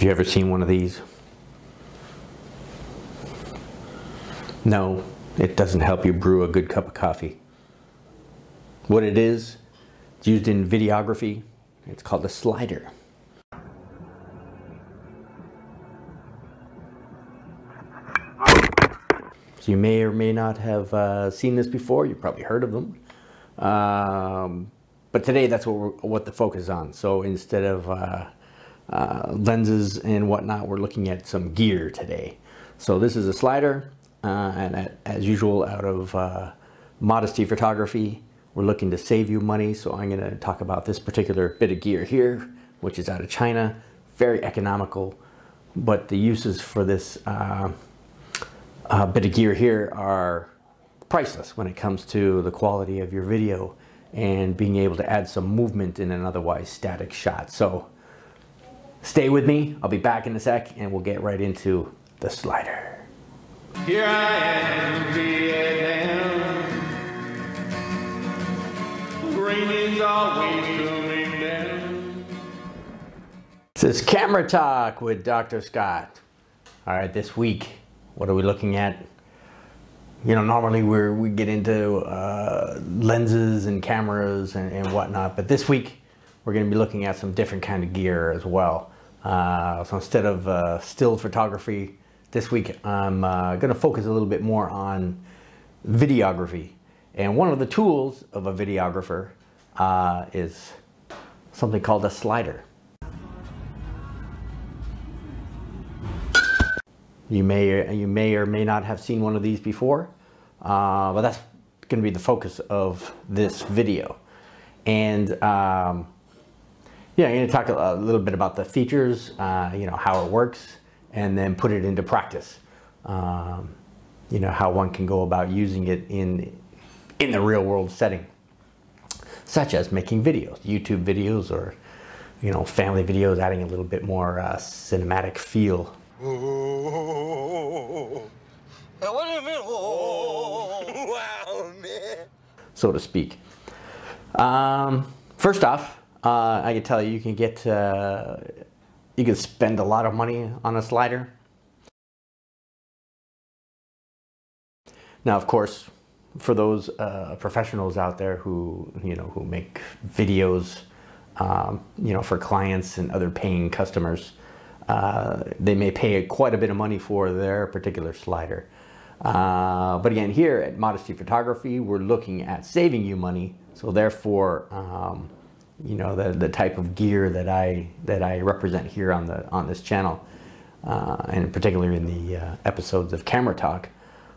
Have you ever seen one of these? No, it doesn't help you brew a good cup of coffee. What it is, it's used in videography. It's called a slider. So you may or may not have seen this before. You've probably heard of them. But today that's what the focus is on. So instead of lenses and whatnot, we're looking at some gear today. So this is a slider, and as usual, out of modesty photography, we're looking to save you money. So I'm going to talk about this particular bit of gear here, which is out of China. Very economical, but the uses for this bit of gear here are priceless when it comes to the quality of your video and being able to add some movement in an otherwise static shot. So stay with me. I'll be back in a sec and we'll get right into the slider. Here I am, Vietnam. Rain is always coming down. This is Camera Talk with Dr. Scott. All right, this week, what are we looking at? You know, normally we get into lenses and cameras and whatnot, but this week we're going to be looking at some different kind of gear as well. So instead of still photography, this week I'm going to focus a little bit more on videography. And one of the tools of a videographer is something called a slider. You may or may not have seen one of these before, but that's going to be the focus of this video. And yeah, I'm going to talk a little bit about the features, you know, how it works, and then put it into practice. You know, how one can go about using it in the real world setting, such as making videos, YouTube videos, or, you know, family videos, adding a little bit more cinematic feel. Oh, what do you mean? Oh, wow, man. So to speak. First off, I can tell you, you can get, you can spend a lot of money on a slider. Now, of course, for those professionals out there who, you know, who make videos, you know, for clients and other paying customers, they may pay quite a bit of money for their particular slider. But again, here at Modesty Photography, we're looking at saving you money. So therefore, you know, the type of gear that I represent here on this channel, and particularly in the episodes of Camera Talk,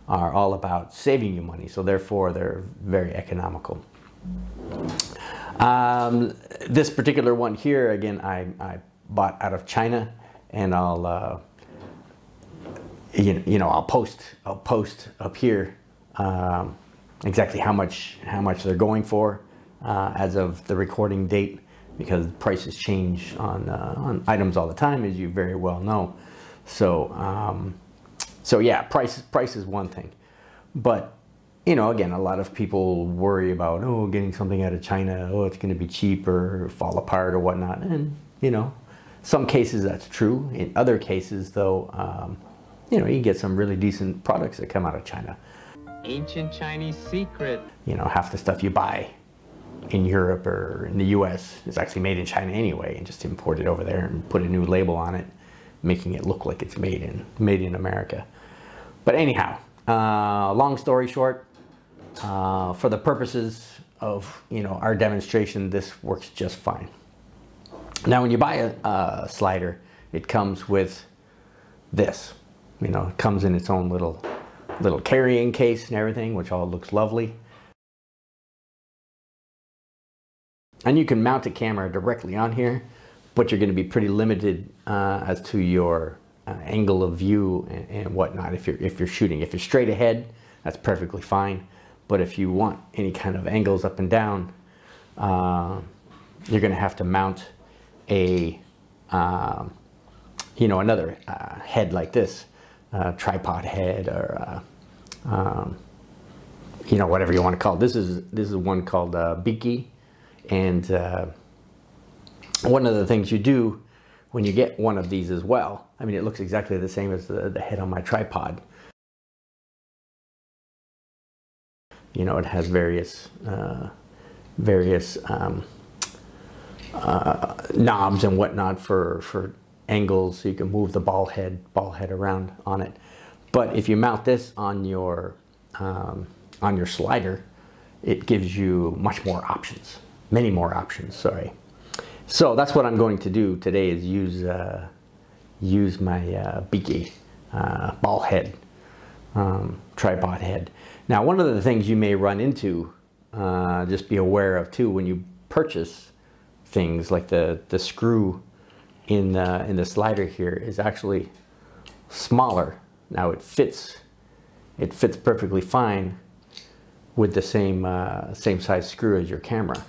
are all about saving you money. So therefore, they're very economical. This particular one here, again, I bought out of China. And I'll, you know, I'll post up here exactly how much they're going for as of the recording date, because prices change on items all the time, as you very well know. So, so yeah, price is one thing, but you know, again, a lot of people worry about, oh, getting something out of China, oh, it's going to be cheap or fall apart or whatnot, and you know. Some cases that's true. In other cases, though, you know, you get some really decent products that come out of China. Ancient Chinese secret. You know, half the stuff you buy in Europe or in the US is actually made in China anyway, and just imported over there and put a new label on it, making it look like it's made in America. But anyhow, long story short, for the purposes of, you know, our demonstration, this works just fine. Now, when you buy a slider, it comes with this. You know, it comes in its own little carrying case and everything, which all looks lovely. And you can mount a camera directly on here, but you're going to be pretty limited as to your angle of view and whatnot. If you're shooting, if you're straight ahead, that's perfectly fine. But if you want any kind of angles up and down, you're going to have to mount a you know, another head like this, tripod head, or you know, whatever you want to call it. This is one called Beike, and one of the things you do when you get one of these as well, I mean, it looks exactly the same as the head on my tripod. You know, it has various knobs and whatnot for angles, so you can move the ball head around on it. But if you mount this on your slider, it gives you much more options, many more options. Sorry. So that's what I'm going to do today, is use my Beike Ballhead tripod head. Now, one of the things you may run into, just be aware of too, when you purchase things like the screw in the slider here is actually smaller. Now it fits perfectly fine with the same size screw as your camera.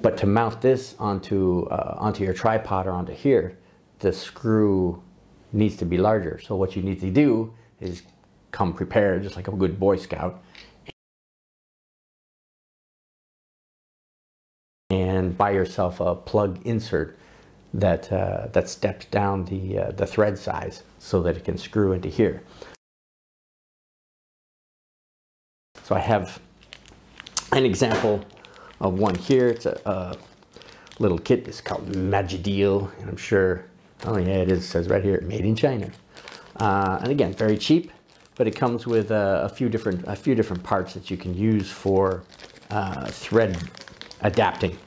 But to mount this onto your tripod or onto here, the screw needs to be larger. So what you need to do is come prepared, just like a good Boy Scout, and buy yourself a plug insert that steps down the thread size so that it can screw into here. So I have an example of one here. It's a little kit. It's called MagiDeal, and I'm sure, oh yeah, it is, it says right here, made in China. And again, very cheap, but it comes with a few different parts that you can use for thread adapting.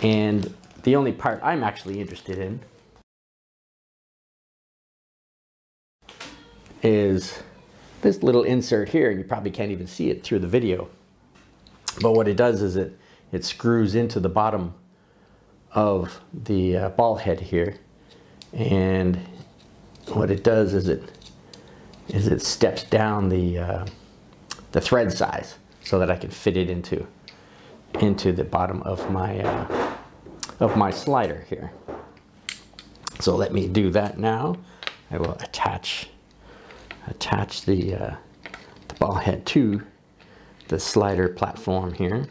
And the only part I'm actually interested in is this little insert here, and you probably can't even see it through the video. But what it does is it screws into the bottom of the ball head here, and what it does is it steps down the thread size so that I can fit it into the bottom of my slider here. So let me do that now. I will attach the ball head to the slider platform here.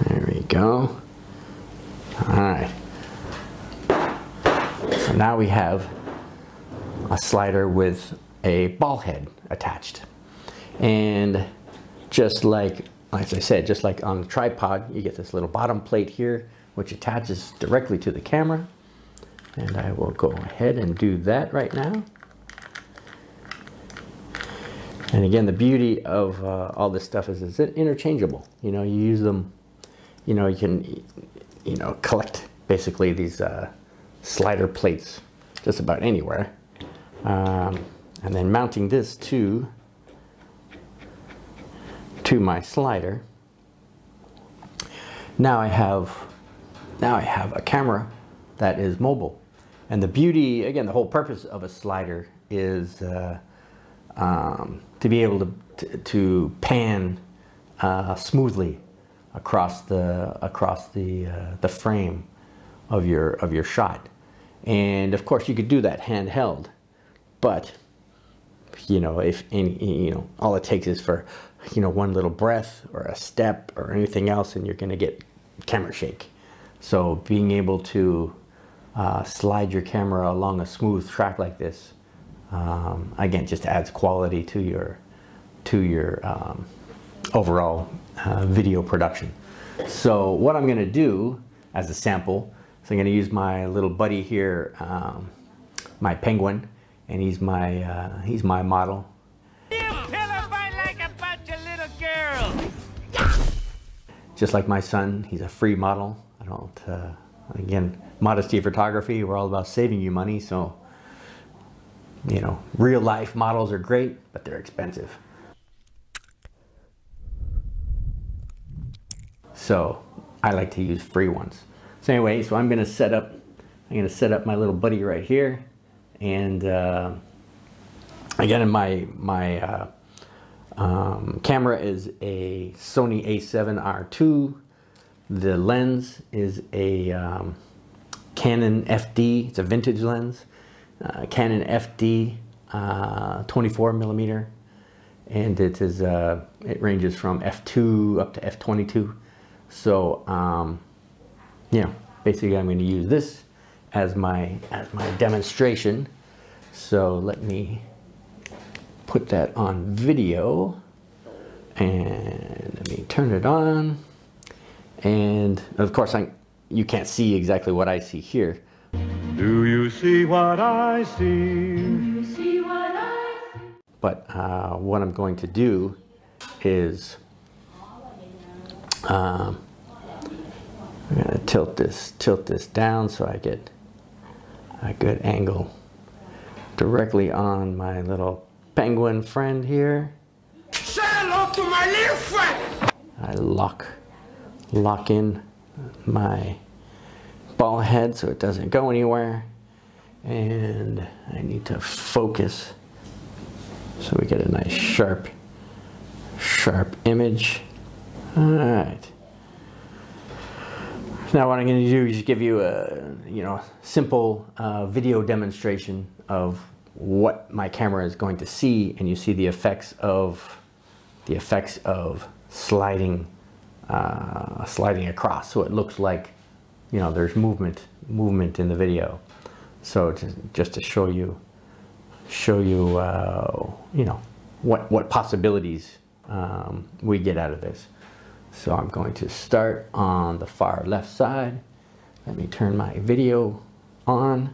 There we go. All right. So now we have a slider with a ball head attached. And just like, as I said, just like on the tripod, you get this little bottom plate here, which attaches directly to the camera. And I will go ahead and do that right now. And again, the beauty of all this stuff is it's interchangeable. You know, you use them, you know, you can, you know, collect basically these slider plates just about anywhere. And then mounting this to my slider. Now I have a camera that is mobile. And the beauty, again, the whole purpose of a slider is to be able to pan smoothly across the frame of your shot. And of course, you could do that handheld, but you know, all it takes is for one little breath or a step or anything else, and you're going to get camera shake. So being able to slide your camera along a smooth track like this, again, just adds quality to your overall video production. So what I'm going to do as a sample, so I'm going to use my little buddy here, my penguin, and he's my model. Just like my son, he's a free model. I don't, again, modesty of photography, we're all about saving you money, so, you know, real life models are great, but they're expensive. So I like to use free ones. So anyway, so I'm gonna set up my little buddy right here, and again, my camera is a Sony a7R II. The lens is a Canon FD. It's a vintage lens, Canon FD 24mm, and it ranges from f2 up to f22. So yeah, basically I'm going to use this as my demonstration. So let me put that on video, and let me turn it on. And of course you can't see exactly what I see here. Do you see what I see? Do you see what I see? But what I'm going to do is I'm going to tilt this down so I get a good angle directly on my little penguin friend here. Say hello to my little friend! I lock in my ball head so it doesn't go anywhere, and I need to focus so we get a nice sharp image. All right. Now what I'm going to do is give you a simple video demonstration of what my camera is going to see, and you see the effects of sliding across, so it looks like there's movement in the video. So just to show you what possibilities we get out of this. So I'm going to start on the far left side. Let me turn my video on.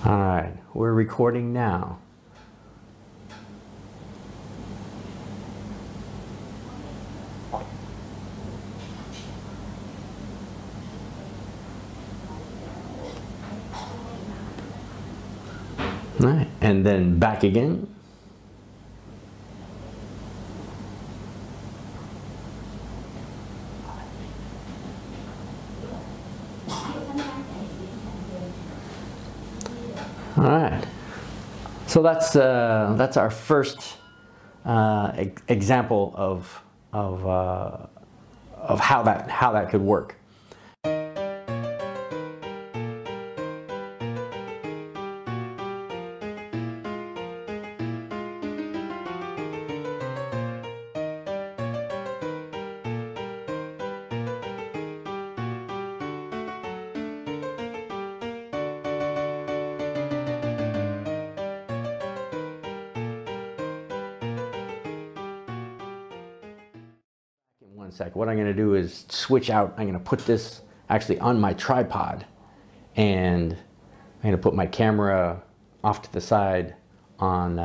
All right, we're recording now. All right, and then back again. All right, so that's our first example of how that could work. In 1 sec, what I'm going to do is switch out. I'm going to put this actually on my tripod, and I'm going to put my camera off to the side on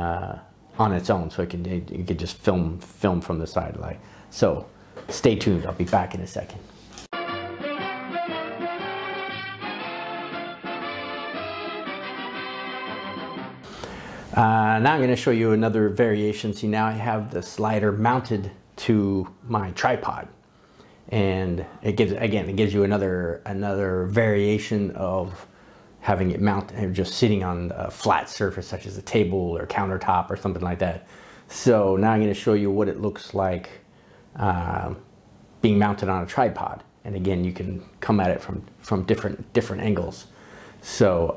its own, so it can just film from the side. So stay tuned. I'll be back in a second. Now I'm going to show you another variation. See, now I have the slider mounted to my tripod, and it gives you another variation of having it mounted and just sitting on a flat surface such as a table or countertop or something like that. So now I'm going to show you what it looks like being mounted on a tripod, and again you can come at it from different angles. So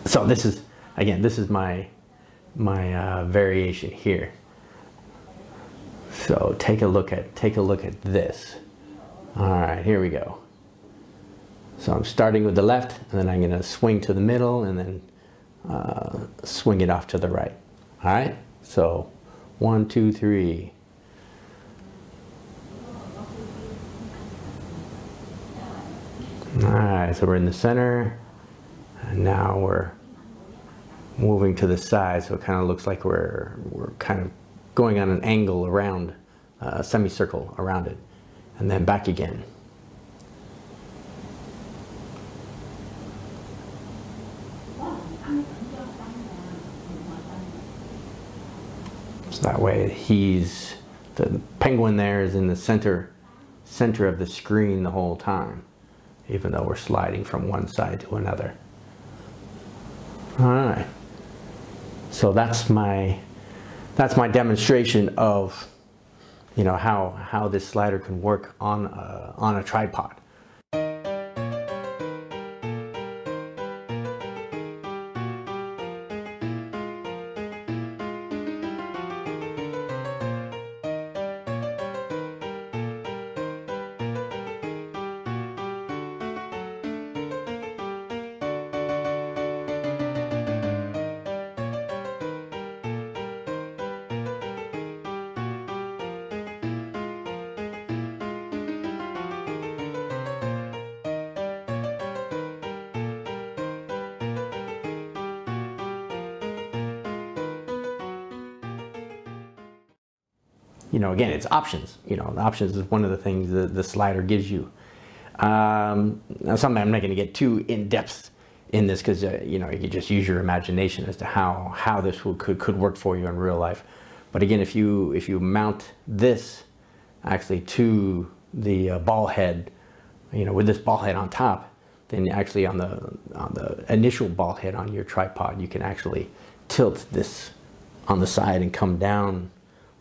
so this is my variation here. So take a look at this. All right, here we go. So I'm starting with the left, and then I'm going to swing to the middle, and then swing it off to the right. All right. So 1, 2, 3. All right. So we're in the center, and now we're moving to the side, so it kind of looks like we're kind of going on an angle around a semicircle around it, and then back again. So that way the penguin there is in the center of the screen the whole time, even though we're sliding from one side to another. All right. So that's my demonstration of how this slider can work on a tripod. you know, again, it's options. You know, the options is one of the things the slider gives you. Now, something I'm not going to get too in depth in this because you know, you can just use your imagination as to how this could work for you in real life. But again, if you mount this actually to the ball head, you know, with this ball head on top, then actually on the initial ball head on your tripod, you can actually tilt this on the side and come down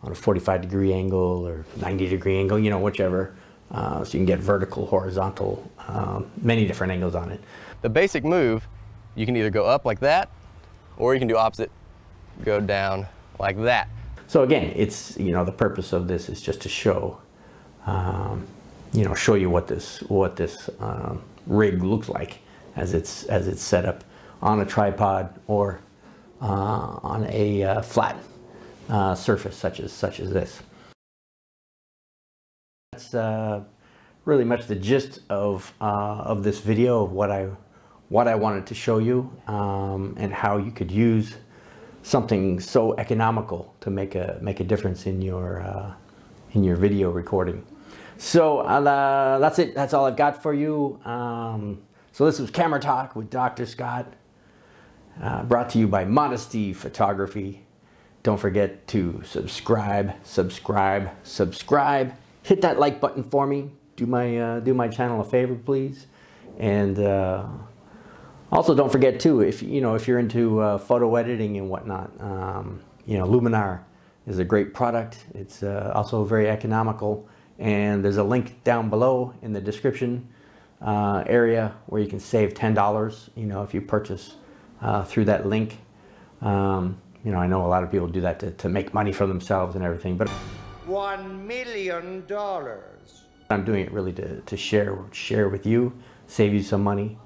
on a 45-degree angle or 90-degree angle, you know, whichever. So you can get vertical, horizontal, many different angles on it. The basic move, you can either go up like that, or you can do opposite, go down like that. So again, it's, you know, the purpose of this is just to show, you know, show you what this rig looks like as it's set up on a tripod or on a flat surface such as this. That's really much the gist of this video, of what I wanted to show you, and how you could use something so economical to make a difference in your video recording. So that's it. That's all I've got for you. So this was Camera Talk with Dr. Scott, brought to you by Modesty Photography. Don't forget to subscribe. Hit that like button for me. Do my channel a favor, please. And also don't forget too, if you're into photo editing and whatnot, you know, Luminar is a great product. It's also very economical, and there's a link down below in the description area where you can save $10, you know, if you purchase through that link. You know, I know a lot of people do that to make money for themselves and everything, but $1 million. I'm doing it really to share with you, save you some money.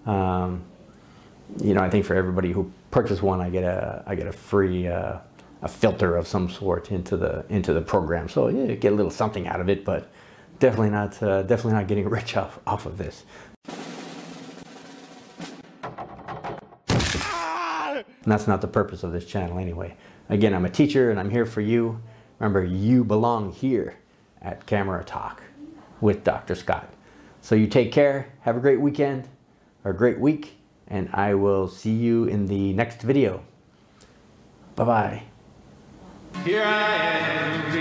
You know, I think for everybody who purchased one, I get a free a filter of some sort into the program. So yeah, get a little something out of it, but definitely not getting rich off of this. And that's not the purpose of this channel anyway. Again, I'm a teacher and I'm here for you. Remember, you belong here at Camera Talk with Dr. Scott. So you take care, have a great weekend, or a great week, and I will see you in the next video. Bye-bye. Here I am,